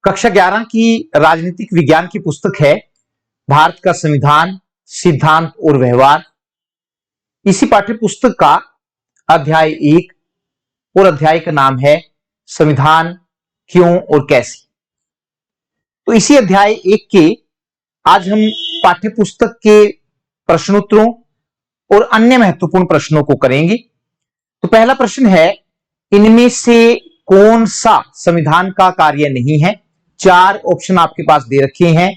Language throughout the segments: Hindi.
कक्षा 11 की राजनीतिक विज्ञान की पुस्तक है भारत का संविधान, सिद्धांत और व्यवहार। इसी पाठ्य पुस्तक का अध्याय 1 और अध्याय का नाम है संविधान क्यों और कैसे। तो इसी अध्याय 1 के आज हम पाठ्य पुस्तक के प्रश्नोत्तरों और अन्य महत्वपूर्ण प्रश्नों को करेंगे। तो पहला प्रश्न है, इनमें से कौन सा संविधान का कार्य नहीं है? 4 ऑप्शन आपके पास दे रखे हैं।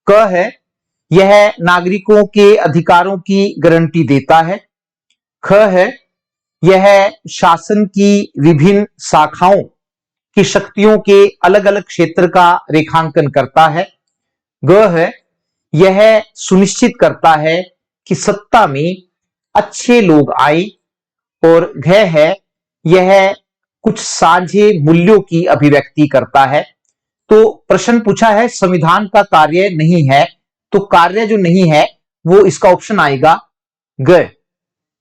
क है, यह नागरिकों के अधिकारों की गारंटी देता है। ख है, यह शासन की विभिन्न शाखाओं की शक्तियों के अलग अलग क्षेत्र का रेखांकन करता है। ग है, यह सुनिश्चित करता है कि सत्ता में अच्छे लोग आए। और घ है, यह कुछ साझे मूल्यों की अभिव्यक्ति करता है। तो प्रश्न पूछा है संविधान का कार्य नहीं है, तो कार्य जो नहीं है वो इसका ऑप्शन आएगा ग।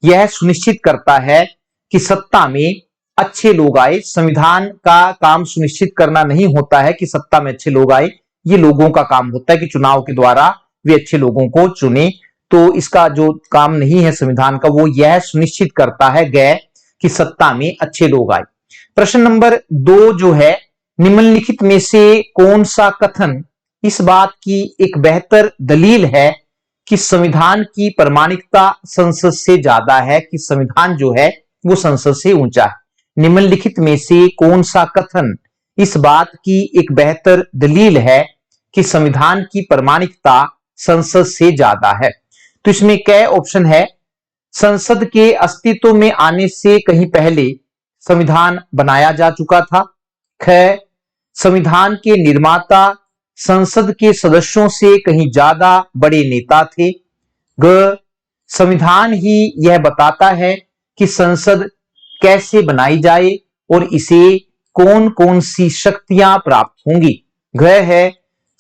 यह सुनिश्चित करता है कि सत्ता में अच्छे लोग आए। संविधान का काम सुनिश्चित करना नहीं होता है कि सत्ता में अच्छे लोग आए, ये लोगों का काम होता है कि चुनाव के द्वारा वे अच्छे लोगों को चुने। तो इसका जो काम नहीं है संविधान का, वो यह सुनिश्चित करता है ग कि सत्ता में अच्छे लोग आए। प्रश्न नंबर 2 जो है, निम्नलिखित में से कौन सा कथन इस बात की एक बेहतर दलील है कि संविधान की प्रामाणिकता संसद से ज्यादा है, कि संविधान जो है वो संसद से ऊंचा है। निम्नलिखित में से कौन सा कथन इस बात की एक बेहतर दलील है कि संविधान की प्रामाणिकता संसद से ज्यादा है? तो इसमें क्या ऑप्शन है, संसद के अस्तित्व में आने से कहीं पहले संविधान बनाया जा चुका था। ख, संविधान के निर्माता संसद के सदस्यों से कहीं ज्यादा बड़े नेता थे। ग, संविधान ही यह बताता है कि संसद कैसे बनाई जाए और इसे कौन कौन सी शक्तियां प्राप्त होंगी। घ है,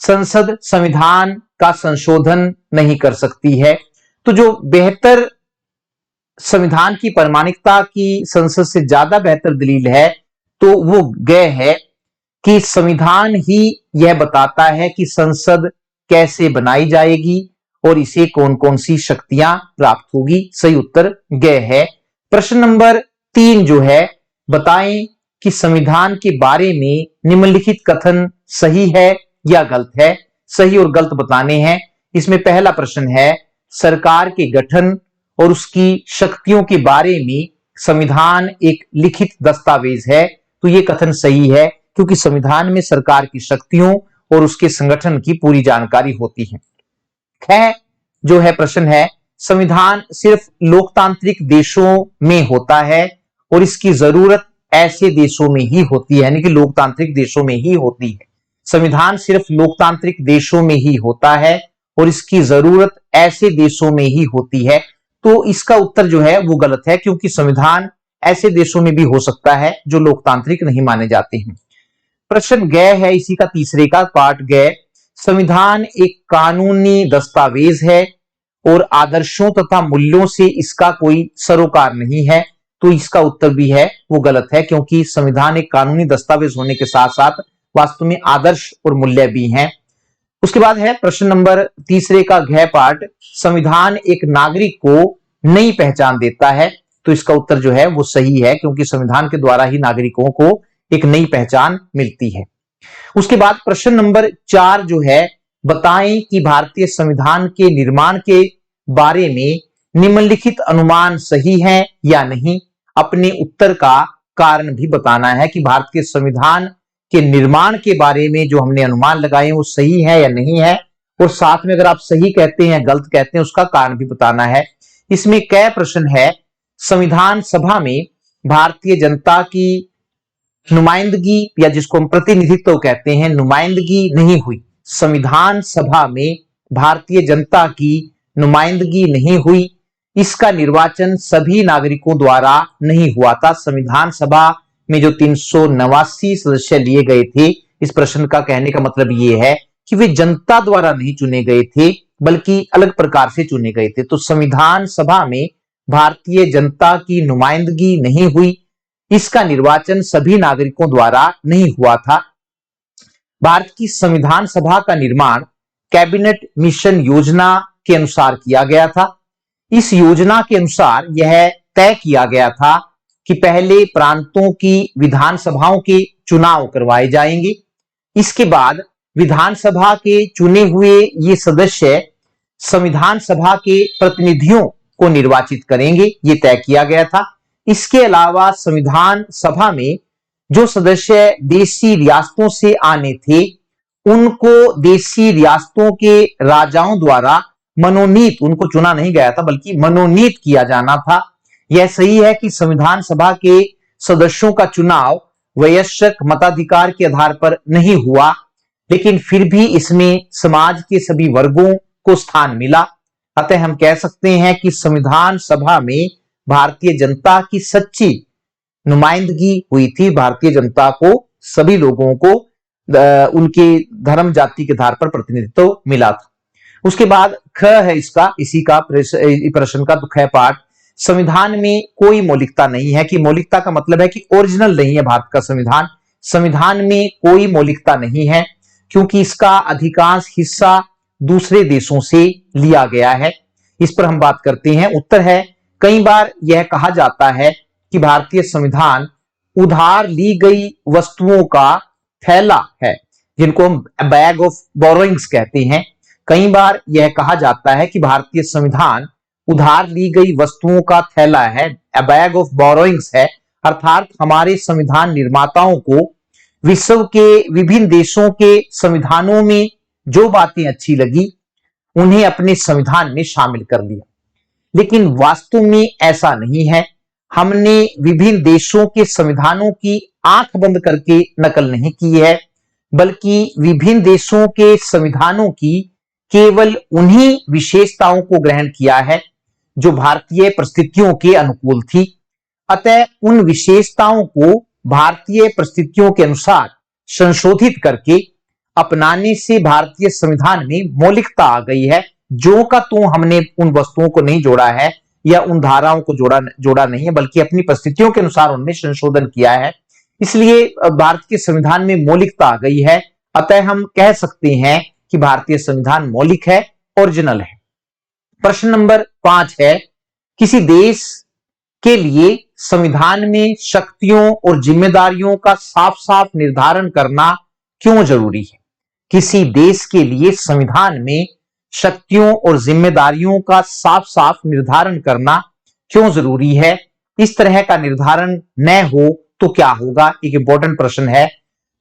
संसद संविधान का संशोधन नहीं कर सकती है। तो जो बेहतर संविधान की प्रामाणिकता की संसद से ज्यादा बेहतर दलील है तो वो ग है कि संविधान ही यह बताता है कि संसद कैसे बनाई जाएगी और इसे कौन कौन सी शक्तियां प्राप्त होगी। सही उत्तर ग है। प्रश्न नंबर 3 जो है, बताएं कि संविधान के बारे में निम्नलिखित कथन सही है या गलत है। सही और गलत बताने हैं। इसमें पहला प्रश्न है, सरकार के गठन और उसकी शक्तियों के बारे में संविधान एक लिखित दस्तावेज है। तो यह कथन सही है क्योंकि संविधान में सरकार की शक्तियों और उसके संगठन की पूरी जानकारी होती है। खैर जो है प्रश्न है, संविधान सिर्फ लोकतांत्रिक देशों में होता है और इसकी जरूरत ऐसे देशों में ही होती है, यानी कि लोकतांत्रिक देशों में ही होती है। संविधान सिर्फ लोकतांत्रिक देशों में ही होता है और इसकी जरूरत ऐसे देशों में ही होती है। तो इसका उत्तर जो है वो गलत है क्योंकि संविधान ऐसे देशों में भी हो सकता है जो लोकतांत्रिक नहीं माने जाते हैं। प्रश्न ग है इसी का तीसरे का पार्ट ग, संविधान एक कानूनी दस्तावेज है और आदर्शों तथा मूल्यों से इसका कोई सरोकार नहीं है। तो इसका उत्तर भी है वो गलत है क्योंकि संविधान एक कानूनी दस्तावेज होने के साथ साथ वास्तव में आदर्श और मूल्य भी हैं। उसके बाद है प्रश्न नंबर तीसरे का घ पार्ट, संविधान एक नागरिक को नई पहचान देता है। तो इसका उत्तर जो है वो सही है क्योंकि संविधान के द्वारा ही नागरिकों को एक नई पहचान मिलती है। उसके बाद प्रश्न नंबर 4 जो है, बताएं कि भारतीय संविधान के निर्माण के बारे में निम्नलिखित अनुमान सही है या नहीं। अपने उत्तर का कारण भी बताना है कि भारत के संविधान के निर्माण के बारे में जो हमने अनुमान लगाए वो सही है या नहीं है, और साथ में अगर आप सही कहते हैं गलत कहते हैं उसका कारण भी बताना है। इसमें कै प्रश्न है, संविधान सभा में भारतीय जनता की नुमाइंदगी या जिसको हम प्रतिनिधित्व कहते हैं नुमाइंदगी नहीं हुई। संविधान सभा में भारतीय जनता की नुमाइंदगी नहीं हुई, इसका निर्वाचन सभी नागरिकों द्वारा नहीं हुआ था। संविधान सभा में जो 389 सदस्य लिए गए थे, इस प्रश्न का कहने का मतलब यह है कि वे जनता द्वारा नहीं चुने गए थे बल्कि अलग प्रकार से चुने गए थे। तो संविधान सभा में भारतीय जनता की नुमाइंदगी नहीं हुई, इसका निर्वाचन सभी नागरिकों द्वारा नहीं हुआ था। भारत की संविधान सभा का निर्माण कैबिनेट मिशन योजना के अनुसार किया गया था। इस योजना के अनुसार यह तय किया गया था कि पहले प्रांतों की विधानसभाओं के चुनाव करवाए जाएंगे। इसके बाद विधानसभा के चुने हुए ये सदस्य संविधान सभा के प्रतिनिधियों को निर्वाचित करेंगे, ये तय किया गया था। इसके अलावा संविधान सभा में जो सदस्य देशी रियासतों से आने थे, उनको देशी रियासतों के राजाओं द्वारा मनोनीत, उनको चुना नहीं गया था बल्कि मनोनीत किया जाना था। यह सही है कि संविधान सभा के सदस्यों का चुनाव वयस्क मताधिकार के आधार पर नहीं हुआ, लेकिन फिर भी इसमें समाज के सभी वर्गों को स्थान मिला। अतः हम कह सकते हैं कि संविधान सभा में भारतीय जनता की सच्ची नुमाइंदगी हुई थी। भारतीय जनता को, सभी लोगों को उनके धर्म जाति के आधार पर प्रतिनिधित्व मिला था। उसके बाद ख है इसका, इसी का प्रश्न का ख पाठ, संविधान में कोई मौलिकता नहीं है। कि मौलिकता का मतलब है कि ओरिजिनल नहीं है भारत का संविधान। संविधान में कोई मौलिकता नहीं है क्योंकि इसका अधिकांश हिस्सा दूसरे देशों से लिया गया है। इस पर हम बात करते हैं। उत्तर है, कई बार यह कहा जाता है कि भारतीय संविधान उधार ली गई वस्तुओं का थैला है, जिनको हम बैग ऑफ बोरोइंग्स कहते हैं। कई बार यह कहा जाता है कि भारतीय संविधान उधार ली गई वस्तुओं का थैला है, अ बैग ऑफ बोरोइंग्स है। अर्थात हमारे संविधान निर्माताओं को विश्व के विभिन्न देशों के संविधानों में जो बातें अच्छी लगी, उन्हें अपने संविधान में शामिल कर लिया। लेकिन वास्तव में ऐसा नहीं है। हमने विभिन्न देशों के संविधानों की आंख बंद करके नकल नहीं की है, बल्कि विभिन्न देशों के संविधानों की केवल उन्हीं विशेषताओं को ग्रहण किया है जो भारतीय परिस्थितियों के अनुकूल थी। अतः उन विशेषताओं को भारतीय परिस्थितियों के अनुसार संशोधित करके अपनाने से भारतीय संविधान में मौलिकता आ गई है। जो का तो हमने उन वस्तुओं को नहीं जोड़ा है या उन धाराओं को जोड़ा नहीं है, बल्कि अपनी परिस्थितियों के अनुसार उनमें संशोधन किया है। इसलिए भारत के संविधान में मौलिकता आ गई है। अतः हम कह सकते हैं कि भारतीय संविधान मौलिक है, ओरिजिनल है। प्रश्न नंबर 5 है, किसी देश के लिए संविधान में शक्तियों और जिम्मेदारियों का साफ साफ निर्धारण करना क्यों जरूरी है? किसी देश के लिए संविधान में शक्तियों और जिम्मेदारियों का साफ साफ निर्धारण करना क्यों जरूरी है? इस तरह का निर्धारण न हो तो क्या होगा? एक इंपॉर्टेंट प्रश्न है।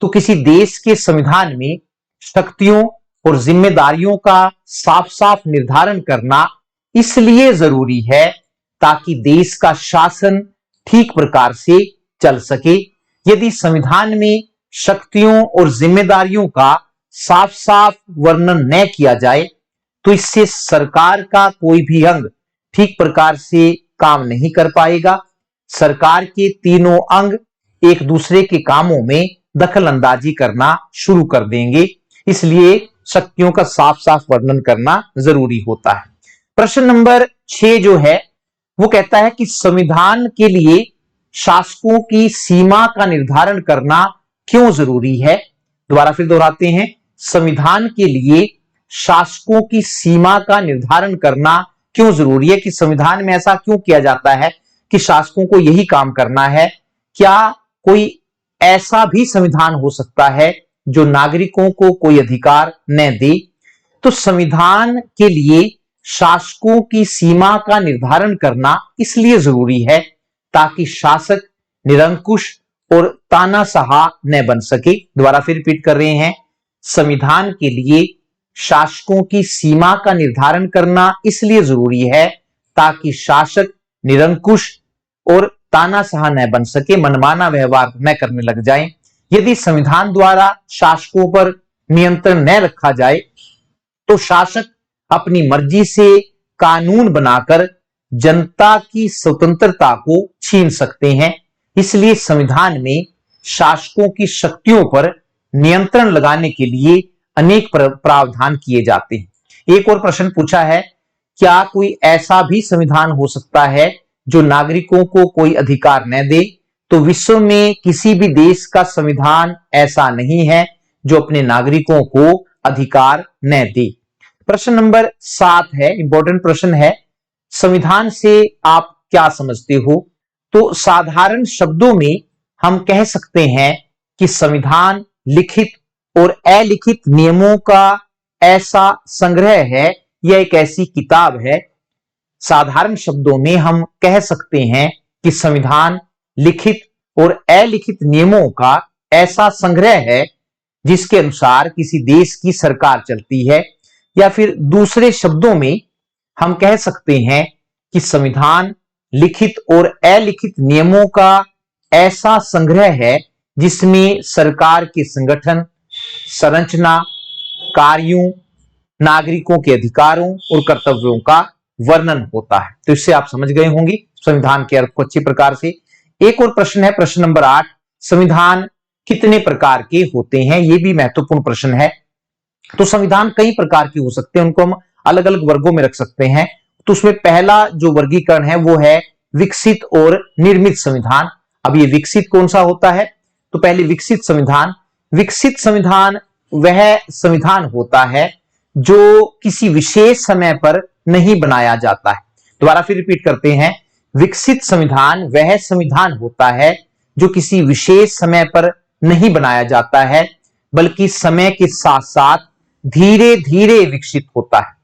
तो किसी देश के संविधान में शक्तियों और जिम्मेदारियों का साफ साफ निर्धारण करना इसलिए जरूरी है ताकि देश का शासन ठीक प्रकार से चल सके। यदि संविधान में शक्तियों और जिम्मेदारियों का साफ साफ वर्णन न किया जाए तो इससे सरकार का कोई भी अंग ठीक प्रकार से काम नहीं कर पाएगा। सरकार के तीनों अंग एक दूसरे के कामों में दखल अंदाजी करना शुरू कर देंगे। इसलिए शक्तियों का साफ साफ वर्णन करना जरूरी होता है। प्रश्न नंबर 6 जो है वो कहता है कि संविधान के लिए शासकों की सीमा का निर्धारण करना क्यों जरूरी है? दोबारा फिर दोहराते हैं, संविधान के लिए शासकों की सीमा का निर्धारण करना क्यों जरूरी है? कि संविधान में ऐसा क्यों किया जाता है कि शासकों को यही काम करना है? क्या कोई ऐसा भी संविधान हो सकता है जो नागरिकों को कोई अधिकार न दे? तो संविधान के लिए शासकों की सीमा का निर्धारण करना इसलिए जरूरी है ताकि शासक निरंकुश और तानाशाह न बन सके। दोबारा फिर रिपीट कर रहे हैं, संविधान के लिए शासकों की सीमा का निर्धारण करना इसलिए जरूरी है ताकि शासक निरंकुश और तानाशाह न बन सके, मनमाना व्यवहार न करने लग जाए। यदि संविधान द्वारा शासकों पर नियंत्रण न रखा जाए तो शासक अपनी मर्जी से कानून बनाकर जनता की स्वतंत्रता को छीन सकते हैं। इसलिए संविधान में शासकों की शक्तियों पर नियंत्रण लगाने के लिए अनेक प्रावधान किए जाते हैं। एक और प्रश्न पूछा है, क्या कोई ऐसा भी संविधान हो सकता है जो नागरिकों को कोई अधिकार न दे? तो विश्व में किसी भी देश का संविधान ऐसा नहीं है जो अपने नागरिकों को अधिकार न दे। प्रश्न नंबर 7 है, इंपॉर्टेंट प्रश्न है, संविधान से आप क्या समझते हो? तो साधारण शब्दों में हम कह सकते हैं कि संविधान लिखित और अलिखित नियमों का ऐसा संग्रह है, यह एक ऐसी किताब है। साधारण शब्दों में हम कह सकते हैं कि संविधान लिखित और अलिखित नियमों का ऐसा संग्रह है जिसके अनुसार किसी देश की सरकार चलती है। या फिर दूसरे शब्दों में हम कह सकते हैं कि संविधान लिखित और अलिखित नियमों का ऐसा संग्रह है जिसमें सरकार के संगठन, संरचना, कार्यों, नागरिकों के अधिकारों और कर्तव्यों का वर्णन होता है। तो इससे आप समझ गए होंगे संविधान के अर्थ को अच्छी प्रकार से। एक और प्रश्न है, प्रश्न नंबर 8, संविधान कितने प्रकार के होते हैं? यह भी महत्वपूर्ण प्रश्न है। तो संविधान कई प्रकार के हो सकते हैं, उनको हम अलग अलग वर्गों में रख सकते हैं। तो उसमें पहला जो वर्गीकरण है वो है विकसित और निर्मित संविधान। अब ये विकसित कौन सा होता है? तो पहले विकसित संविधान। विकसित संविधान वह संविधान होता है जो किसी विशेष समय पर नहीं बनाया जाता है। दोबारा फिर रिपीट करते हैं, विकसित संविधान वह संविधान होता है जो किसी विशेष समय पर नहीं बनाया जाता है, बल्कि समय के साथ साथ धीरे धीरे विकसित होता है।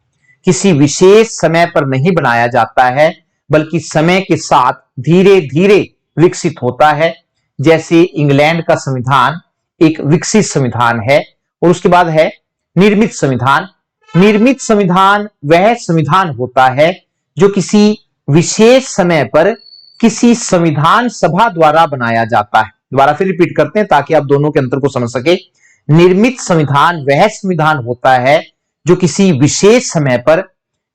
किसी विशेष समय पर नहीं बनाया जाता है, बल्कि समय के साथ धीरे धीरे विकसित होता है। जैसे इंग्लैंड का संविधान एक विकसित संविधान है। और उसके बाद है निर्मित संविधान। निर्मित संविधान वह संविधान होता है जो किसी विशेष समय पर किसी संविधान सभा द्वारा बनाया जाता है। दोबारा फिर रिपीट करते हैं ताकि आप दोनों के अंतर को समझ सके। निर्मित संविधान वह संविधान होता है जो किसी विशेष समय पर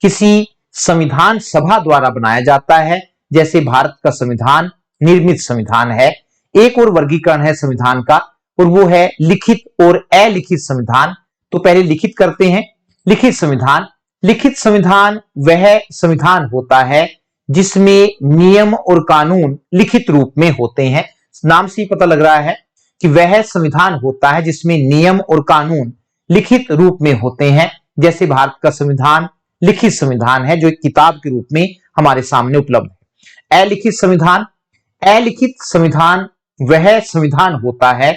किसी संविधान सभा द्वारा बनाया जाता है। जैसे भारत का संविधान निर्मित संविधान है। एक और वर्गीकरण है संविधान का, और वो है लिखित और अलिखित संविधान। तो पहले लिखित करते हैं। लिखित संविधान, लिखित संविधान वह संविधान होता है जिसमें नियम और कानून लिखित रूप में होते हैं। नाम से ही पता लग रहा है कि वह संविधान होता है जिसमें नियम और कानून लिखित रूप में होते हैं। जैसे भारत का संविधान लिखित संविधान है जो एक किताब के रूप में हमारे सामने उपलब्ध है। अलिखित संविधान, अलिखित संविधान वह संविधान होता है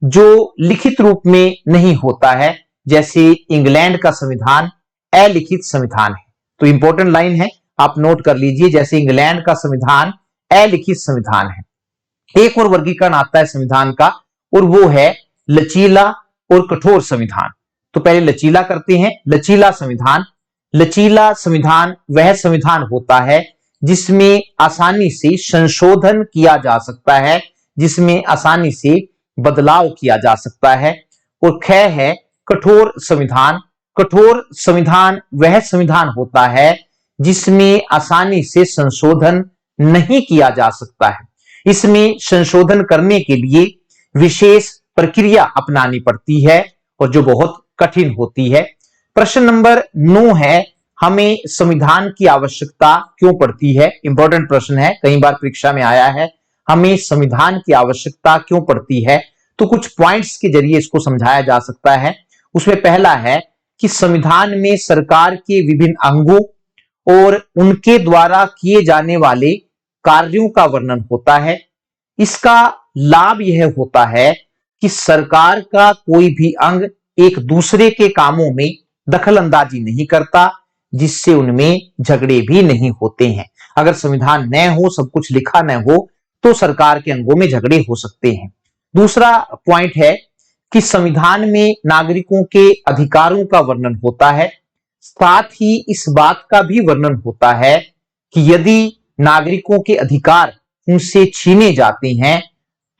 जो लिखित रूप में नहीं होता है। जैसे इंग्लैंड का संविधान अलिखित संविधान है। तो इंपॉर्टेंट लाइन है, आप नोट कर लीजिए। जैसे इंग्लैंड का संविधान अलिखित संविधान है। एक और वर्गीकरण आता है संविधान का, और वो है लचीला और कठोर संविधान। तो पहले लचीला करते हैं। लचीला संविधान, लचीला संविधान वह संविधान होता है जिसमें आसानी से संशोधन किया जा सकता है, जिसमें आसानी से बदलाव किया जा सकता है। और ख है कठोर संविधान। कठोर संविधान वह संविधान होता है जिसमें आसानी से संशोधन नहीं किया जा सकता है। इसमें संशोधन करने के लिए विशेष प्रक्रिया अपनानी पड़ती है और जो बहुत कठिन होती है। प्रश्न नंबर 9 है, हमें संविधान की आवश्यकता क्यों पड़ती है? इंपॉर्टेंट प्रश्न है, कई बार परीक्षा में आया है। हमें संविधान की आवश्यकता क्यों पड़ती है? तो कुछ पॉइंट्स के जरिए इसको समझाया जा सकता है। उसमें पहला है कि संविधान में सरकार के विभिन्न अंगों और उनके द्वारा किए जाने वाले कार्यों का वर्णन होता है। इसका लाभ यह होता है कि सरकार का कोई भी अंग एक दूसरे के कामों में दखल अंदाजी नहीं करता, जिससे उनमें झगड़े भी नहीं होते हैं। अगर संविधान न हो, सब कुछ लिखा न हो, तो सरकार के अंगों में झगड़े हो सकते हैं। दूसरा पॉइंट है कि संविधान में नागरिकों के अधिकारों का वर्णन होता है। साथ ही इस बात का भी वर्णन होता है कि यदि नागरिकों के अधिकार उनसे छीने जाते हैं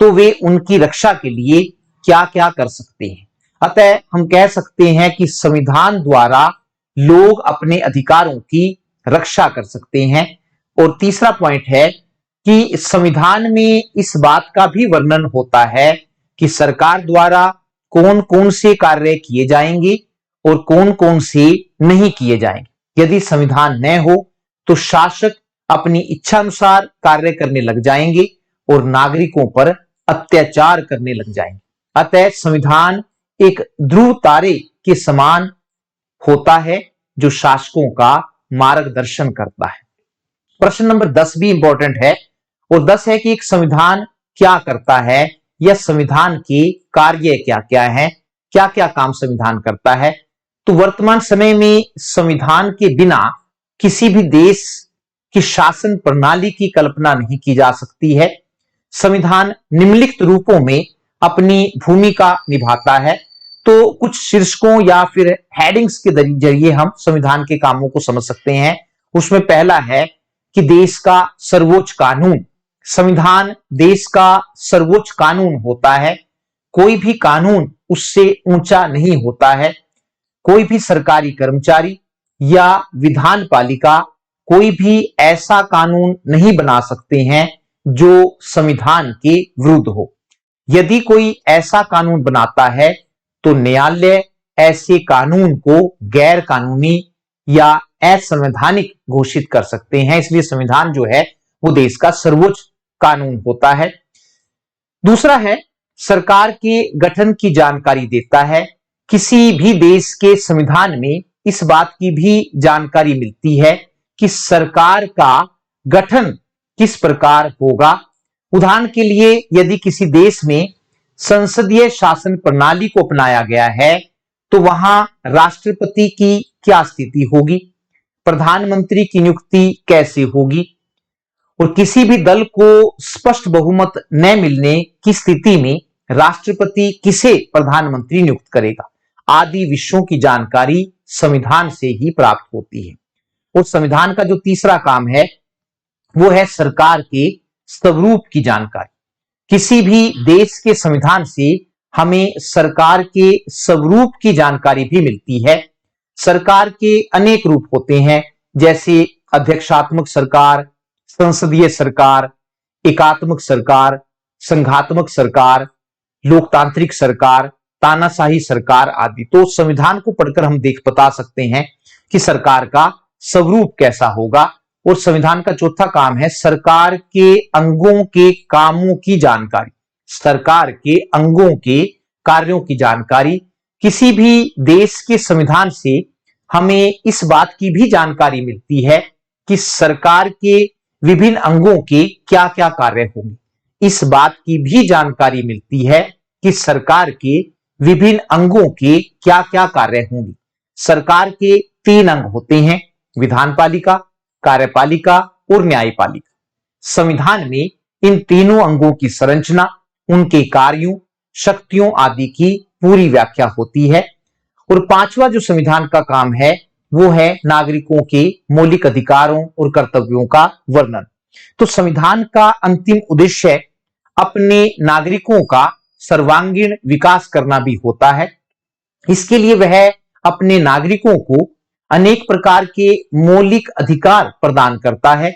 तो वे उनकी रक्षा के लिए क्या क्या कर सकते हैं। अतः हम कह सकते हैं कि संविधान द्वारा लोग अपने अधिकारों की रक्षा कर सकते हैं। और तीसरा पॉइंट है कि संविधान में इस बात का भी वर्णन होता है कि सरकार द्वारा कौन कौन से कार्य किए जाएंगे और कौन कौन से नहीं किए जाएंगे। यदि संविधान न हो तो शासक अपनी इच्छा अनुसार कार्य करने लग जाएंगे और नागरिकों पर अत्याचार करने लग जाएंगे। अतः संविधान एक ध्रुव तारे के समान होता है जो शासकों का मार्गदर्शन करता है। प्रश्न नंबर 10 भी इंपॉर्टेंट है और 10 है कि एक संविधान क्या करता है या संविधान के कार्य क्या क्या है, क्या क्या काम संविधान करता है। तो वर्तमान समय में संविधान के बिना किसी भी देश की शासन प्रणाली की कल्पना नहीं की जा सकती है। संविधान निम्नलिखित रूपों में अपनी भूमिका निभाता है। तो कुछ शीर्षकों या फिर हेडिंग्स के जरिए हम संविधान के कामों को समझ सकते हैं। उसमें पहला है कि देश का सर्वोच्च कानून। संविधान देश का सर्वोच्च कानून होता है। कोई भी कानून उससे ऊंचा नहीं होता है। कोई भी सरकारी कर्मचारी या विधान पालिका कोई भी ऐसा कानून नहीं बना सकते हैं जो संविधान के विरुद्ध हो। यदि कोई ऐसा कानून बनाता है तो न्यायालय ऐसे कानून को गैर कानूनी या असंवैधानिक घोषित कर सकते हैं। इसलिए संविधान जो है वो देश का सर्वोच्च कानून होता है। दूसरा है सरकार के गठन की जानकारी देता है। किसी भी देश के संविधान में इस बात की भी जानकारी मिलती है कि सरकार का गठन किस प्रकार होगा। उदाहरण के लिए यदि किसी देश में संसदीय शासन प्रणाली को अपनाया गया है तो वहां राष्ट्रपति की क्या स्थिति होगी, प्रधानमंत्री की नियुक्ति कैसे होगी और किसी भी दल को स्पष्ट बहुमत न मिलने की स्थिति में राष्ट्रपति किसे प्रधानमंत्री नियुक्त करेगा आदि विषयों की जानकारी संविधान से ही प्राप्त होती है। और संविधान का जो तीसरा काम है वो है सरकार के स्वरूप की जानकारी। किसी भी देश के संविधान से हमें सरकार के स्वरूप की जानकारी भी मिलती है। सरकार के अनेक रूप होते हैं जैसे अध्यक्षात्मक सरकार, संसदीय सरकार, एकात्मक सरकार, संघात्मक सरकार, लोकतांत्रिक सरकार, तानाशाही सरकार आदि। तो संविधान को पढ़कर हम बता सकते हैं कि सरकार का स्वरूप कैसा होगा। और संविधान का चौथा काम है सरकार के अंगों के कामों की जानकारी। सरकार के अंगों के कार्यों की जानकारी। किसी भी देश के संविधान से हमें इस बात की भी जानकारी मिलती है कि सरकार के विभिन्न अंगों के क्या क्या कार्य होंगे। इस बात की भी जानकारी मिलती है कि सरकार के विभिन्न अंगों के क्या क्या कार्य होंगे। सरकार के 3 अंग होते हैं, विधान पालिका, कार्यपालिका और न्यायपालिका। संविधान में इन तीनों अंगों की संरचना, उनके कार्यों, शक्तियों आदि की पूरी व्याख्या होती है। और 5वां जो संविधान का काम है वो है नागरिकों के मौलिक अधिकारों और कर्तव्यों का वर्णन। तो संविधान का अंतिम उद्देश्य अपने नागरिकों का सर्वांगीण विकास करना भी होता है। इसके लिए वह अपने नागरिकों को अनेक प्रकार के मौलिक अधिकार प्रदान करता है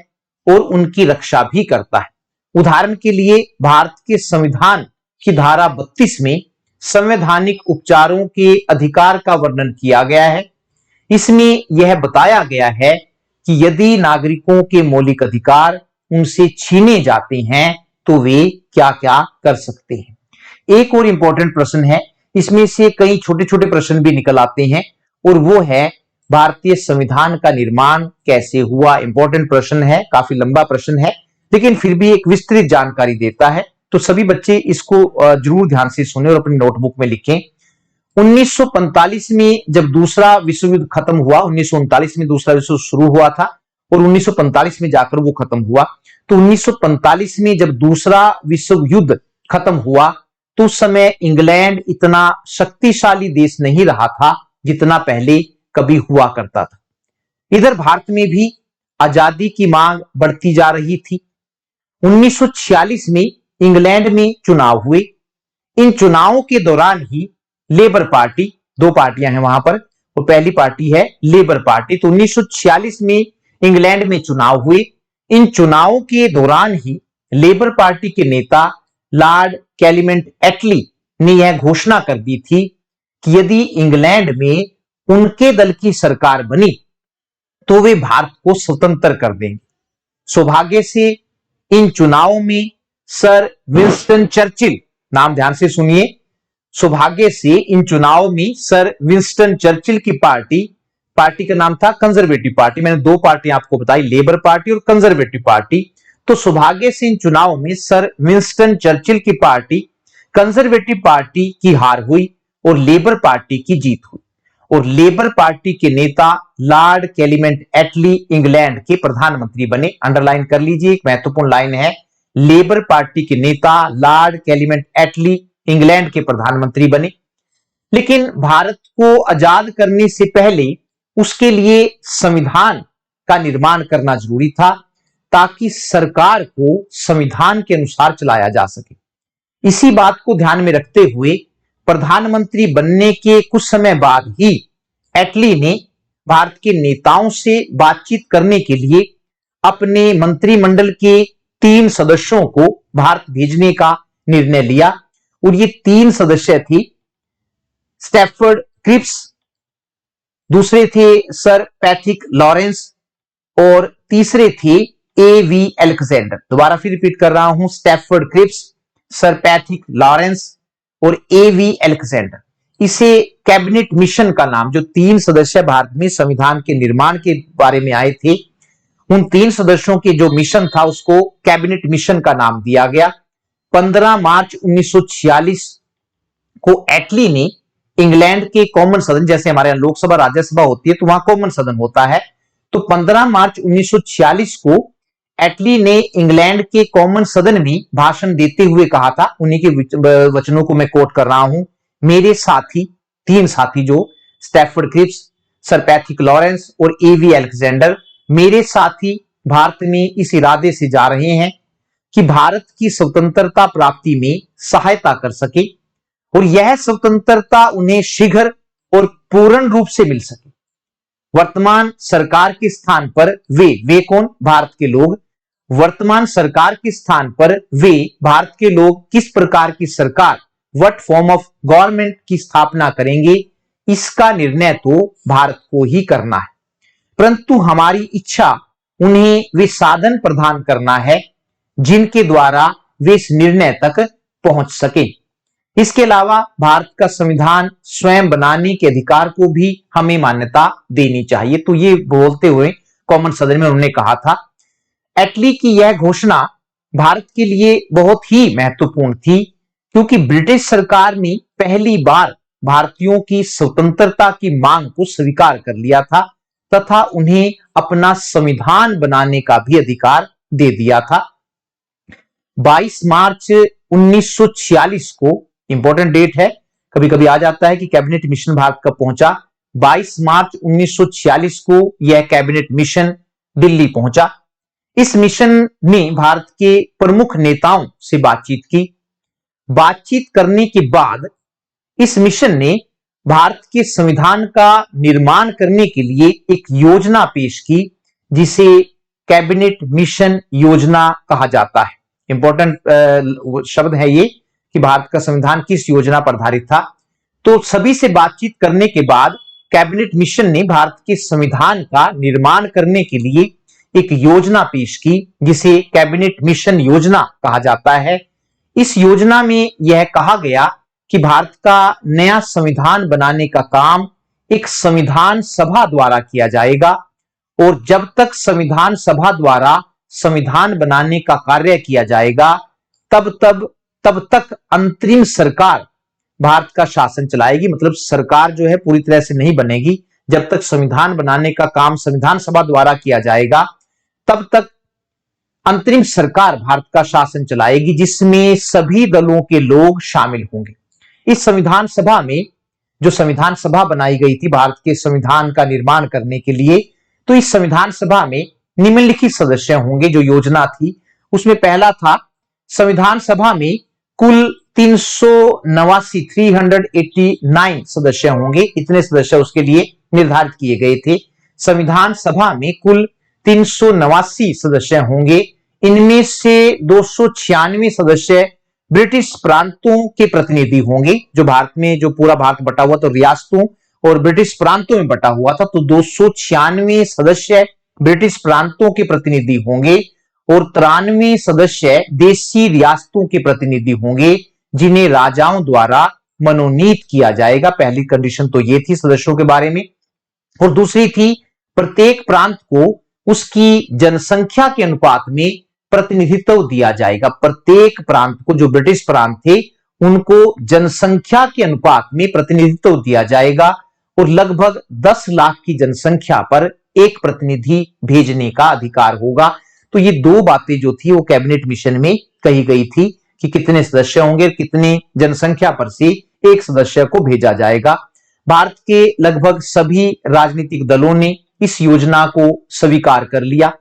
और उनकी रक्षा भी करता है। उदाहरण के लिए भारत के संविधान की धारा 32 में संवैधानिक उपचारों के अधिकार का वर्णन किया गया है। इसमें यह बताया गया है कि यदि नागरिकों के मौलिक अधिकार उनसे छीने जाते हैं तो वे क्या क्या कर सकते हैं। एक और इंपॉर्टेंट प्रश्न है, इसमें से कई छोटे छोटे प्रश्न भी निकल आते हैं और वो है भारतीय संविधान का निर्माण कैसे हुआ। इंपॉर्टेंट प्रश्न है, काफी लंबा प्रश्न है लेकिन फिर भी एक विस्तृत जानकारी देता है। तो सभी बच्चे इसको जरूर ध्यान से सुने और अपनी नोटबुक में लिखें। 1945 में जब दूसरा विश्व युद्ध खत्म हुआ, 1939 में दूसरा विश्व शुरू हुआ था और 1945 में जाकर वो खत्म हुआ। तो 1945 में जब दूसरा विश्व युद्ध खत्म हुआ तो उस समय इंग्लैंड इतना शक्तिशाली देश नहीं रहा था जितना पहले कभी हुआ करता था। इधर भारत में भी आजादी की मांग बढ़ती जा रही थी। 1946 में इंग्लैंड में चुनाव हुए। इन चुनावों के दौरान ही लेबर पार्टी, 2 पार्टियां हैं वहां पर, वो पहली पार्टी है लेबर पार्टी। तो 1946 में इंग्लैंड में चुनाव हुए। इन चुनावों के दौरान ही लेबर पार्टी के नेता लॉर्ड क्लेमेंट एटली ने यह घोषणा कर दी थी कि यदि इंग्लैंड में उनके दल की सरकार बनी तो वे भारत को स्वतंत्र कर देंगे। सौभाग्य से इन चुनावों में सर विंस्टन चर्चिल, नाम ध्यान से सुनिए, सौभाग्य से इन चुनाव में सर विंस्टन चर्चिल की पार्टी का नाम था कंजर्वेटिव पार्टी। मैंने दो पार्टी आपको बताई, लेबर पार्टी और कंजर्वेटिव पार्टी। तो सौभाग्य से इन चुनाव में सर विंस्टन चर्चिल की पार्टी कंजर्वेटिव पार्टी की हार हुई और लेबर पार्टी की जीत हुई। और लेबर पार्टी के नेता लॉर्ड क्लेमेंट एटली इंग्लैंड के प्रधानमंत्री बने। अंडरलाइन कर लीजिए, एक महत्वपूर्ण लाइन है। लेबर पार्टी के नेता लॉर्ड क्लेमेंट एटली इंग्लैंड के प्रधानमंत्री बने। लेकिन भारत को आजाद करने से पहले उसके लिए संविधान का निर्माण करना जरूरी था, ताकि सरकार को संविधान के अनुसार चलाया जा सके। इसी बात को ध्यान में रखते हुए प्रधानमंत्री बनने के कुछ समय बाद ही एटली ने भारत के नेताओं से बातचीत करने के लिए अपने मंत्रिमंडल के 3 सदस्यों को भारत भेजने का निर्णय लिया। और ये 3 सदस्य थे स्टैफर्ड क्रिप्स, दूसरे थे सर पैट्रिक लॉरेंस और तीसरे थे A.V. अलेक्जेंडर। दोबारा फिर रिपीट कर रहा हूं, Stafford Cripps, sir Patrick Lawrence और A.V. अलेक्जेंडर। इसे कैबिनेट मिशन का नाम, जो 3 सदस्य भारत में संविधान के निर्माण के बारे में आए थे, उन 3 सदस्यों के जो मिशन था उसको कैबिनेट मिशन का नाम दिया गया। 15 मार्च 1946 को एटली ने इंग्लैंड के कॉमन सदन, जैसे हमारे यहां लोकसभा राज्यसभा होती है तो वहां कॉमन सदन होता है, तो 15 मार्च 1946 को एटली ने इंग्लैंड के कॉमन सदन में भाषण देते हुए कहा था, उन्हीं के वचनों को मैं कोट कर रहा हूं, मेरे साथी, 3 साथी जो Stafford Cripps, sir Patrick Lawrence और A.V. अलेक्जेंडर, मेरे साथी भारत में इस इरादे से जा रहे हैं कि भारत की स्वतंत्रता प्राप्ति में सहायता कर सके और यह स्वतंत्रता उन्हें शीघ्र और पूर्ण रूप से मिल सके। वर्तमान सरकार के स्थान पर वे कौन? भारत के लोग। वर्तमान सरकार के स्थान पर वे भारत के लोग किस प्रकार की सरकार, व्हाट फॉर्म ऑफ गवर्नमेंट की स्थापना करेंगे, इसका निर्णय तो भारत को ही करना है। परंतु हमारी इच्छा उन्हें वे साधन प्रदान करना है जिनके द्वारा वे इस निर्णय तक पहुंच सके। इसके अलावा भारत का संविधान स्वयं बनाने के अधिकार को भी हमें मान्यता देनी चाहिए। तो ये बोलते हुए कॉमन सदन में उन्होंने कहा था। एटली की यह घोषणा भारत के लिए बहुत ही महत्वपूर्ण थी, क्योंकि ब्रिटिश सरकार ने पहली बार भारतीयों की स्वतंत्रता की मांग को स्वीकार कर लिया था तथा उन्हें अपना संविधान बनाने का भी अधिकार दे दिया था। 22 मार्च 1946 को, इंपॉर्टेंट डेट है, कभी कभी आ जाता है कि कैबिनेट मिशन भारत कब पहुंचा। 22 मार्च 1946 को यह कैबिनेट मिशन दिल्ली पहुंचा। इस मिशन ने भारत के प्रमुख नेताओं से बातचीत की। बातचीत करने के बाद इस मिशन ने भारत के संविधान का निर्माण करने के लिए एक योजना पेश की, जिसे कैबिनेट मिशन योजना कहा जाता है। इंपॉर्टेंट शब्द है ये कि भारत का संविधान किस योजना पर आधारित था। तो सभी से बातचीत करने के बाद कैबिनेट मिशन ने भारत के संविधान का निर्माण करने के लिए एक योजना पेश की, जिसे कैबिनेट मिशन योजना कहा जाता है। इस योजना में यह कहा गया कि भारत का नया संविधान बनाने का काम एक संविधान सभा द्वारा किया जाएगा और जब तक संविधान सभा द्वारा संविधान बनाने का कार्य किया जाएगा तब तक अंतरिम सरकार भारत का शासन चलाएगी। मतलब सरकार जो है पूरी तरह से नहीं बनेगी। जब तक संविधान बनाने का काम संविधान सभा द्वारा किया जाएगा तब तक अंतरिम सरकार भारत का शासन चलाएगी, जिसमें सभी दलों के लोग शामिल होंगे। इस संविधान सभा में, जो संविधान सभा बनाई गई थी भारत के संविधान का निर्माण करने के लिए, तो इस संविधान सभा में निम्नलिखित सदस्य होंगे। जो योजना थी उसमें पहला था, संविधान सभा में कुल 389 सदस्य होंगे। इतने सदस्य उसके लिए निर्धारित किए गए थे। संविधान सभा में कुल 389 सदस्य होंगे। इनमें से 296 सदस्य ब्रिटिश प्रांतों के प्रतिनिधि होंगे। जो भारत में, जो पूरा भारत बटा हुआ तो रियासतों और ब्रिटिश प्रांतों में बटा हुआ था, तो 296 सदस्य ब्रिटिश प्रांतों के प्रतिनिधि होंगे और 93 सदस्य देशी रियासतों के प्रतिनिधि होंगे, जिन्हें राजाओं द्वारा मनोनीत किया जाएगा। पहली कंडीशन तो ये थी सदस्यों के बारे में। और दूसरी थी प्रत्येक प्रांत को उसकी जनसंख्या के अनुपात में प्रतिनिधित्व दिया जाएगा। प्रत्येक प्रांत को, जो ब्रिटिश प्रांत थे, उनको जनसंख्या के अनुपात में प्रतिनिधित्व दिया जाएगा और लगभग 10 लाख की जनसंख्या पर एक प्रतिनिधि भेजने का अधिकार होगा। तो ये दो बातें जो थी वो कैबिनेट मिशन में कही गई थी कि कितने सदस्य होंगे, कितने जनसंख्या पर से एक सदस्य को भेजा जाएगा। भारत के लगभग सभी राजनीतिक दलों ने इस योजना को स्वीकार कर लिया।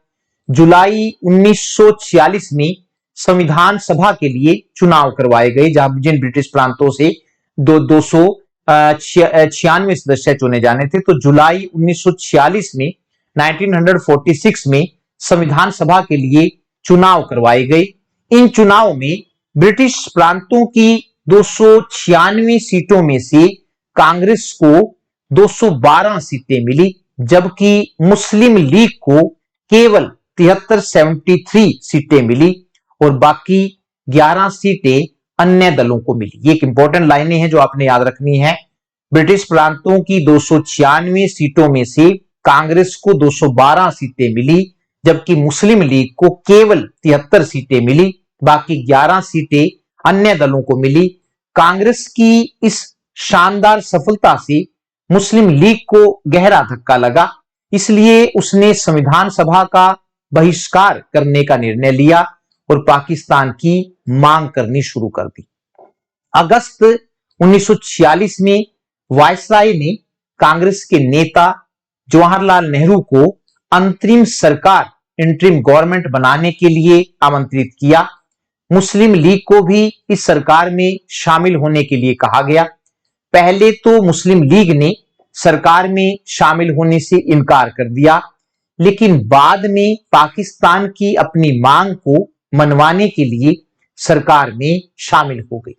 जुलाई 1946 में संविधान सभा के लिए चुनाव करवाए गए, जहां जिन ब्रिटिश प्रांतों से 296 सदस्य चुने जाने थे। तो जुलाई 1946 में 1946 में संविधान सभा के लिए चुनाव करवाए गए। इन चुनाव में ब्रिटिश प्रांतों की 296 सीटों में से कांग्रेस को 212 सीटें मिली, जबकि मुस्लिम लीग को केवल 73 सीटें मिली और बाकी 11 सीटें अन्य दलों को मिली। ये एक इंपॉर्टेंट लाइनें हैं जो आपने याद रखनी है। ब्रिटिश प्रांतों की 296 सीटों में से कांग्रेस को 212 सीटें मिली, जबकि मुस्लिम लीग को केवल 73 सीटें मिली, बाकी 11 सीटें अन्य दलों को मिली। कांग्रेस की इस शानदार सफलता से मुस्लिम लीग को गहरा धक्का लगा, इसलिए उसने संविधान सभा का बहिष्कार करने का निर्णय लिया और पाकिस्तान की मांग करनी शुरू कर दी। अगस्त 1946 में वायसराय ने कांग्रेस के नेता जवाहरलाल नेहरू को अंतरिम सरकार, इंटरिम गवर्नमेंट बनाने के लिए आमंत्रित किया। मुस्लिम लीग को भी इस सरकार में शामिल होने के लिए कहा गया। पहले तो मुस्लिम लीग ने सरकार में शामिल होने से इनकार कर दिया, लेकिन बाद में पाकिस्तान की अपनी मांग को मनवाने के लिए सरकार में शामिल हो गई।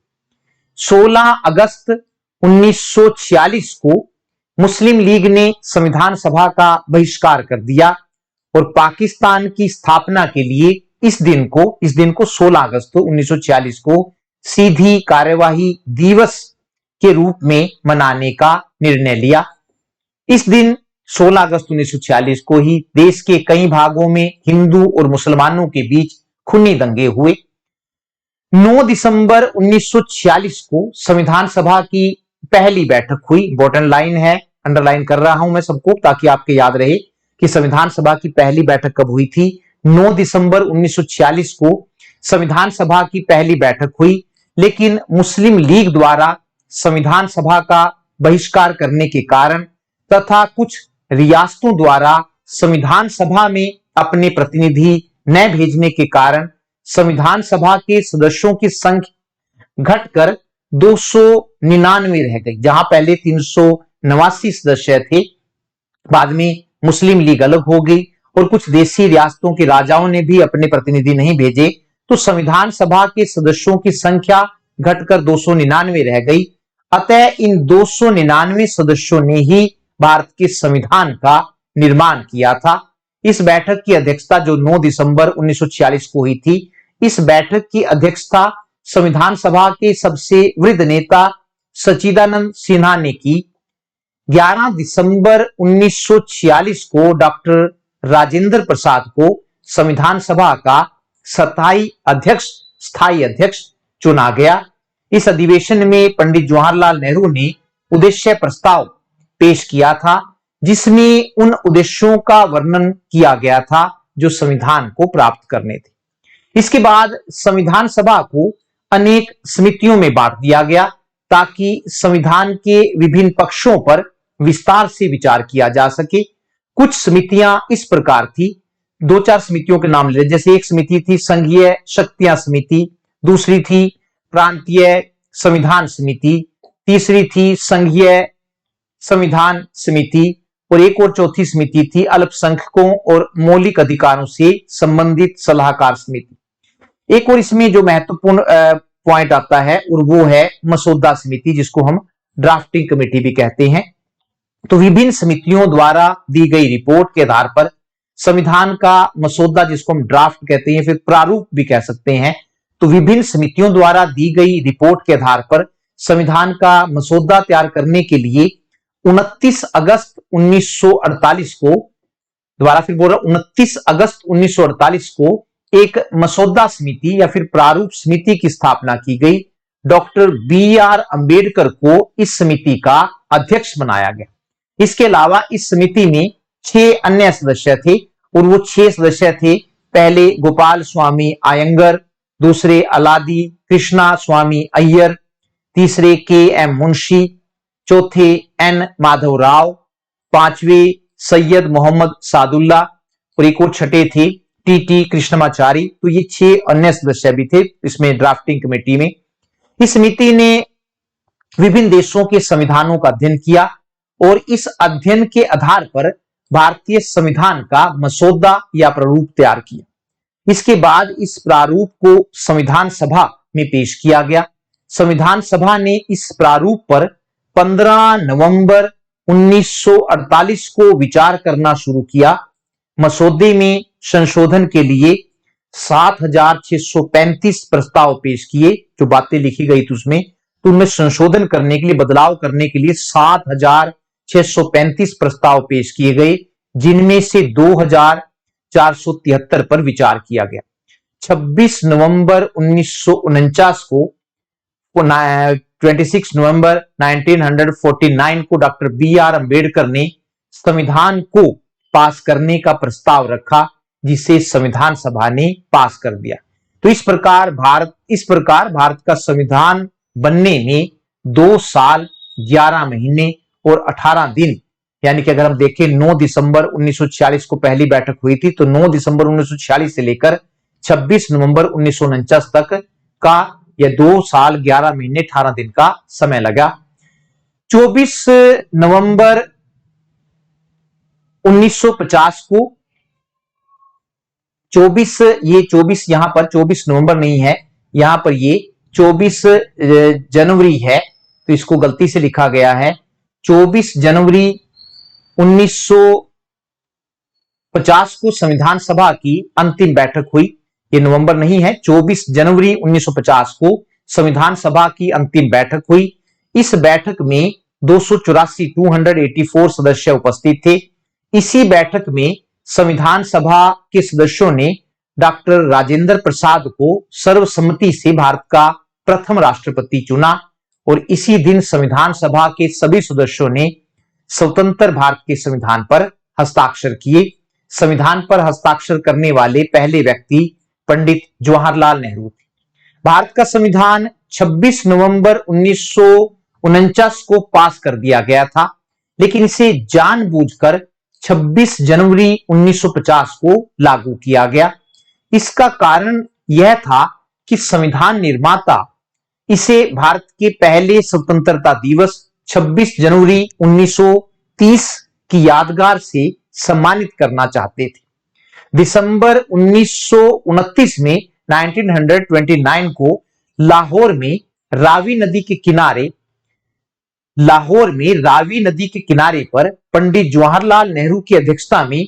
16 अगस्त 1946 को मुस्लिम लीग ने संविधान सभा का बहिष्कार कर दिया और पाकिस्तान की स्थापना के लिए इस दिन को 16 अगस्त 1946 को सीधी कार्यवाही दिवस के रूप में मनाने का निर्णय लिया। इस दिन 16 अगस्त 1946 को ही देश के कई भागों में हिंदू और मुसलमानों के बीच खूनी दंगे हुए। 9 दिसंबर 1946 को संविधान सभा की पहली बैठक हुई। इंपॉर्टेंट लाइन है, अंडरलाइन कर रहा हूं मैं सबको ताकि आपके याद रहे कि संविधान सभा की पहली बैठक कब हुई थी। 9 दिसंबर 1946 को संविधान सभा की पहली बैठक हुई, लेकिन मुस्लिम लीग द्वारा संविधान सभा का बहिष्कार करने के कारण तथा कुछ रियासतों द्वारा संविधान सभा में अपने प्रतिनिधि न भेजने के कारण संविधान सभा के सदस्यों की संख्या घटकर 299 रह गई। जहां पहले 389 सदस्य थे, बाद में मुस्लिम लीग अलग हो गई और कुछ देशी रियासतों के राजाओं ने भी अपने प्रतिनिधि नहीं भेजे, तो संविधान सभा के सदस्यों की संख्या घटकर 299 रह गई। अतः इन 299 सदस्यों ने ही भारत के संविधान का निर्माण किया था। इस बैठक की अध्यक्षता जो 9 दिसंबर 1946 को हुई थी, इस बैठक की अध्यक्षता संविधान सभा के सबसे वृद्ध नेता सच्चिदानंद सिन्हा ने की। 11 दिसंबर 1946 को डॉक्टर राजेंद्र प्रसाद को संविधान सभा का स्थायी अध्यक्ष चुना गया। इस अधिवेशन में पंडित जवाहरलाल नेहरू ने उद्देश्य प्रस्ताव पेश किया था, जिसमें उन उद्देश्यों का वर्णन किया गया था जो संविधान को प्राप्त करने थे। इसके बाद संविधान सभा को अनेक समितियों में बांट दिया गया ताकि संविधान के विभिन्न पक्षों पर विस्तार से विचार किया जा सके। कुछ समितियां इस प्रकार थी, 2-4 समितियों के नाम ले, जैसे एक समिति थी संघीय शक्तियां समिति, दूसरी थी प्रांतीय संविधान समिति, तीसरी थी संघीय संविधान समिति और एक और चौथी समिति थी अल्पसंख्यकों और मौलिक अधिकारों से संबंधित सलाहकार समिति। एक और इसमें जो महत्वपूर्ण पॉइंट आता है और वो है मसौदा समिति, जिसको हम ड्राफ्टिंग कमेटी भी कहते हैं। तो विभिन्न समितियों द्वारा दी गई रिपोर्ट के आधार पर संविधान का मसौदा, जिसको हम ड्राफ्ट कहते हैं, फिर प्रारूप भी कह सकते हैं, तो विभिन्न समितियों द्वारा दी गई रिपोर्ट के आधार पर संविधान का मसौदा तैयार करने के लिए 29 अगस्त 1948 को, दोबारा फिर बोल रहा हूं, 29 अगस्त 1948 को एक मसौदा समिति या फिर प्रारूप समिति की स्थापना की गई। Doctor B R. अंबेडकर को इस समिति का अध्यक्ष बनाया गया। इसके अलावा इस समिति में 6 अन्य सदस्य थे और वो 6 सदस्य थे, पहले गोपाल स्वामी आयंगर, दूसरे अलादी कृष्णा स्वामी अय्यर, तीसरे के.एम. मुंशी, चौथे एन. माधव राव, पांचवे सैयद मोहम्मद सादुल्ला और एक और छठे थे टी.टी. कृष्णमाचारी। तो ये 6 अन्य सदस्य भी थे इसमें ड्राफ्टिंग कमेटी में। इस समिति ने विभिन्न देशों के संविधानों का अध्ययन किया और इस अध्ययन के आधार पर भारतीय संविधान का मसौदा या प्रारूप तैयार किया। इसके बाद इस प्रारूप को संविधान सभा में पेश किया गया। संविधान सभा ने इस प्रारूप पर 15 नवंबर 1948 को विचार करना शुरू किया। मसौदे में संशोधन के लिए 7635 प्रस्ताव पेश किए, जो बातें लिखी गई थी उसमें, तो उनमें संशोधन करने के लिए, बदलाव करने के लिए 7635 प्रस्ताव पेश किए गए, जिनमें से 2473 पर विचार किया गया। 26 नवंबर 1949 को 26 नवंबर 1949 को डॉक्टर बी.आर. अंबेडकर ने संविधान को पास करने का प्रस्ताव रखा, जिसे संविधान सभा ने पास कर दिया। तो इस प्रकार भारत का संविधान बनने में 2 साल 11 महीने और 18 दिन, यानी कि अगर हम देखें 9 दिसंबर 1946 को पहली बैठक हुई थी, तो 9 दिसंबर 1946 से लेकर 26 नवंबर 1949 तक का यह 2 साल 11 महीने 18 दिन का समय लगा। 24 नवंबर 1950 को 24 यहां पर 24 नवंबर नहीं है, यहां पर ये 24 जनवरी है, तो इसको गलती से लिखा गया है। 24 जनवरी 1950 को संविधान सभा की अंतिम बैठक हुई। ये नवंबर नहीं है, 24 जनवरी 1950 को संविधान सभा की अंतिम बैठक हुई। इस बैठक में 284 सदस्य उपस्थित थे। इसी बैठक में संविधान सभा के सदस्यों ने डॉक्टर राजेंद्र प्रसाद को सर्वसम्मति से भारत का प्रथम राष्ट्रपति चुना और इसी दिन संविधान सभा के सभी सदस्यों ने स्वतंत्र भारत के संविधान पर हस्ताक्षर किए। संविधान पर हस्ताक्षर करने वाले पहले व्यक्ति पंडित जवाहरलाल नेहरू थे। भारत का संविधान 26 नवंबर 1949 को पास कर दिया गया था, लेकिन इसे जानबूझकर 26 जनवरी 1950 को लागू किया गया। इसका कारण यह था कि संविधान निर्माता इसे भारत के पहले स्वतंत्रता दिवस 26 जनवरी 1930 की यादगार से सम्मानित करना चाहते थे। दिसंबर 1929 में 1929 को लाहौर में रावी नदी के किनारे पर पंडित जवाहरलाल नेहरू की अध्यक्षता में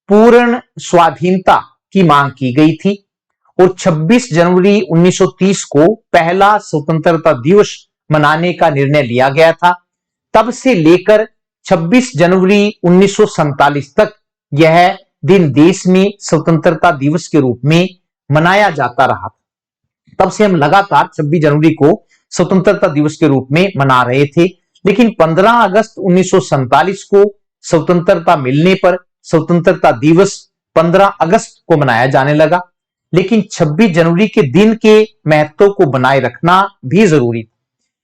पूर्ण स्वाधीनता की मांग की गई थी और 26 जनवरी 1930 को पहला स्वतंत्रता दिवस मनाने का निर्णय लिया गया था। तब से लेकर 26 जनवरी 1947 तक यह दिन देश में स्वतंत्रता दिवस के रूप में मनाया जाता रहा। तब से हम लगातार 26 जनवरी को स्वतंत्रता दिवस के रूप में मना रहे थे, लेकिन 15 अगस्त 1947 को स्वतंत्रता मिलने पर स्वतंत्रता दिवस 15 अगस्त को मनाया जाने लगा। लेकिन 26 जनवरी के दिन के महत्व को बनाए रखना भी जरूरी था।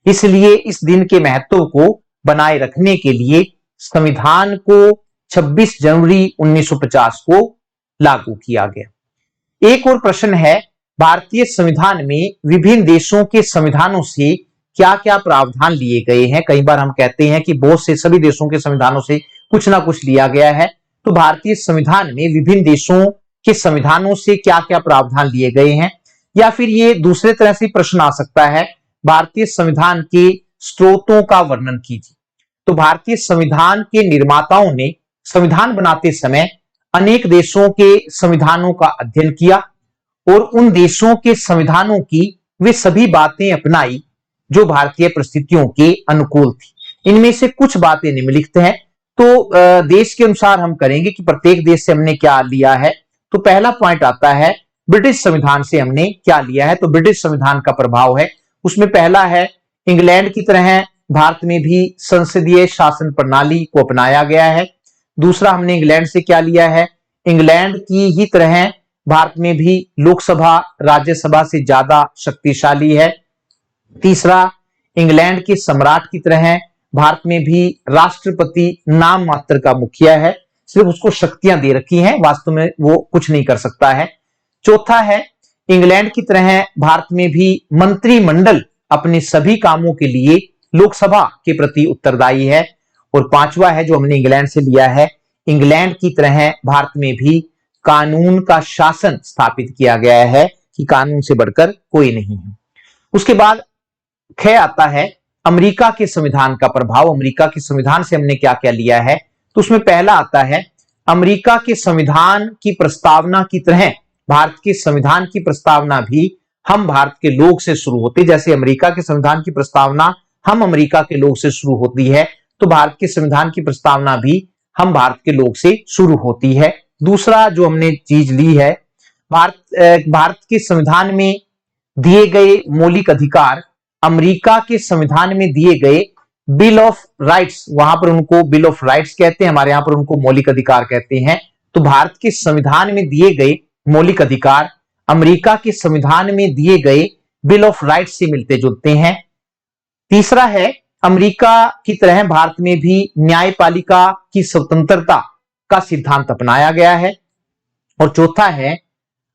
इसलिए इस दिन के महत्व को बनाए रखने के लिए संविधान को 26 जनवरी 1950 को लागू किया गया। एक और प्रश्न है, भारतीय संविधान में विभिन्न देशों के संविधानों से क्या क्या प्रावधान लिए गए हैं। कई बार हम कहते हैं कि बहुत से सभी देशों के संविधानों से कुछ ना कुछ लिया गया है, तो भारतीय संविधान में विभिन्न देशों के संविधानों से क्या क्या प्रावधान लिए गए हैं। या फिर ये दूसरे तरह से प्रश्न आ सकता है, भारतीय संविधान के स्रोतों का वर्णन कीजिए। तो भारतीय संविधान के निर्माताओं ने संविधान बनाते समय अनेक देशों के संविधानों का अध्ययन किया और उन देशों के संविधानों की वे सभी बातें अपनाई जो भारतीय परिस्थितियों के अनुकूल थी। इनमें से कुछ बातें निम्नलिखित हैं। तो देश के अनुसार हम करेंगे कि प्रत्येक देश से हमने क्या लिया है। तो पहला पॉइंट आता है ब्रिटिश संविधान से हमने क्या लिया है। तो ब्रिटिश संविधान का प्रभाव है, उसमें पहला है इंग्लैंड की तरह भारत में भी संसदीय शासन प्रणाली को अपनाया गया है। दूसरा, हमने इंग्लैंड से क्या लिया है, इंग्लैंड की ही तरह भारत में भी लोकसभा राज्यसभा से ज्यादा शक्तिशाली है। तीसरा, इंग्लैंड के सम्राट की तरह भारत में भी राष्ट्रपति नाम मात्र का मुखिया है, सिर्फ उसको शक्तियां दे रखी हैं, वास्तव में वो कुछ नहीं कर सकता है। चौथा है, इंग्लैंड की तरह भारत में भी मंत्रिमंडल अपने सभी कामों के लिए लोकसभा के प्रति उत्तरदायी है। और पांचवा है जो हमने इंग्लैंड से लिया है, इंग्लैंड की तरह भारत में भी कानून का शासन स्थापित किया गया है कि कानून से बढ़कर कोई नहीं है। उसके बाद ख आता है अमेरिका के संविधान का प्रभाव। अमेरिका के संविधान से हमने क्या क्या लिया है। तो उसमें पहला आता है अमेरिका के संविधान की प्रस्तावना की तरह भारत के संविधान की प्रस्तावना भी हम भारत के लोग से शुरू होती। जैसे अमेरिका के संविधान की प्रस्तावना हम अमेरिका के लोग से शुरू होती है, तो भारत के संविधान की प्रस्तावना भी हम भारत के लोग से शुरू होती है। दूसरा जो हमने चीज ली है, भारत के संविधान में दिए गए मौलिक अधिकार अमेरिका के संविधान में दिए गए बिल ऑफ राइट्स, वहां पर उनको बिल ऑफ राइट्स कहते हैं, हमारे यहां पर उनको मौलिक अधिकार कहते हैं। तो भारत के संविधान में दिए गए मौलिक अधिकार अमेरिका के संविधान में दिए गए बिल ऑफ राइट्स से मिलते जुलते हैं। तीसरा है अमेरिका की तरह भारत में भी न्यायपालिका की स्वतंत्रता का सिद्धांत अपनाया गया है। और चौथा है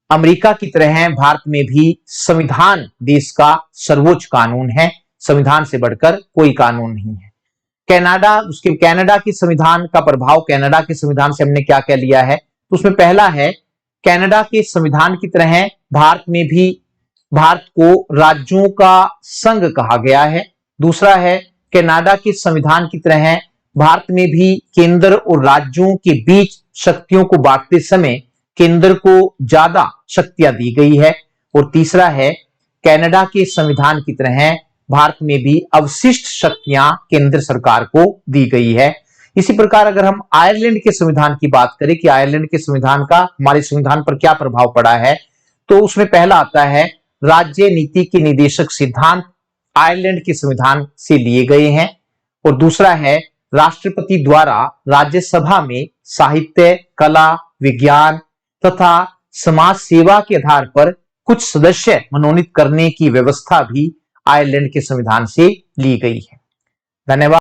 अमेरिका की तरह भारत में भी संविधान देश का सर्वोच्च कानून है, संविधान से बढ़कर कोई कानून नहीं है। कनाडा की संविधान का प्रभाव, कनाडा के संविधान से हमने क्या क्या लिया है। तो उसमें पहला है कनाडा के संविधान की तरह भारत में भी भारत को राज्यों का संघ कहा गया है। दूसरा है कनाडा के संविधान की तरह भारत में भी केंद्र और राज्यों के बीच शक्तियों को बांटते समय केंद्र को ज्यादा शक्तियां दी गई है। और तीसरा है कनाडा के संविधान की तरह भारत में भी अवशिष्ट शक्तियां केंद्र सरकार को दी गई है। इसी प्रकार अगर हम आयरलैंड के संविधान की बात करें कि आयरलैंड के संविधान का हमारे संविधान पर क्या प्रभाव पड़ा है, तो उसमें पहला आता है राज्य नीति के निदेशक सिद्धांत आयरलैंड के संविधान से लिए गए हैं। और दूसरा है राष्ट्रपति द्वारा राज्यसभा में साहित्य, कला, विज्ञान तथा समाज सेवा के आधार पर कुछ सदस्य मनोनीत करने की व्यवस्था भी आयरलैंड के संविधान से ली गई है। धन्यवाद।